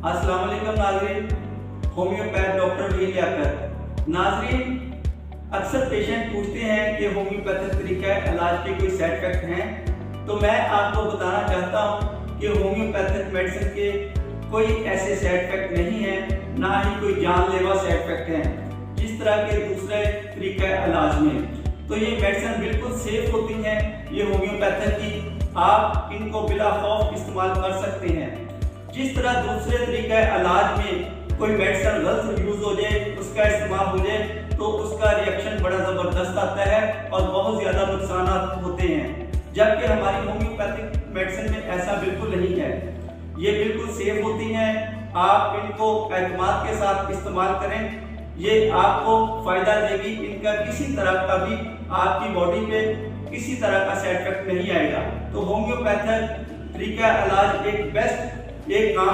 अस्सलाम वालेकुम नाज़रीन, होम्योपैथ डॉक्टर वहीद लियाकत। नाज़रीन, अक्सर पेशेंट पूछते हैं कि होम्योपैथिक तरीका इलाज के कोई साइड इफेक्ट हैं, तो मैं आपको बताना चाहता हूँ कि होम्योपैथिक मेडिसिन के कोई ऐसे साइड इफेक्ट नहीं है, ना ही कोई जानलेवा साइड इफेक्ट हैं जिस तरह के दूसरे तरीका इलाज में। तो ये मेडिसिन बिल्कुल सेफ होती हैं, ये होम्योपैथिक की आप इनको बिला खौफ इस्तेमाल कर सकते हैं। जिस तरह दूसरे तरीका इलाज में कोई मेडिसिन गलत यूज हो जाए, उसका इस्तेमाल हो जाए, तो उसका रिएक्शन बड़ा ज़बरदस्त आता है और बहुत ज़्यादा नुकसान होते हैं, जबकि हमारी होम्योपैथिक मेडिसिन में ऐसा बिल्कुल नहीं है। ये बिल्कुल सेफ होती हैं, आप इनको एतमाद के साथ इस्तेमाल करें, ये आपको फ़ायदा देगी। इनका किसी तरह का भी आपकी बॉडी पे किसी तरह का साइड इफेक्ट नहीं आएगा। तो होम्योपैथिक तरीका इलाज एक बेस्ट एक काम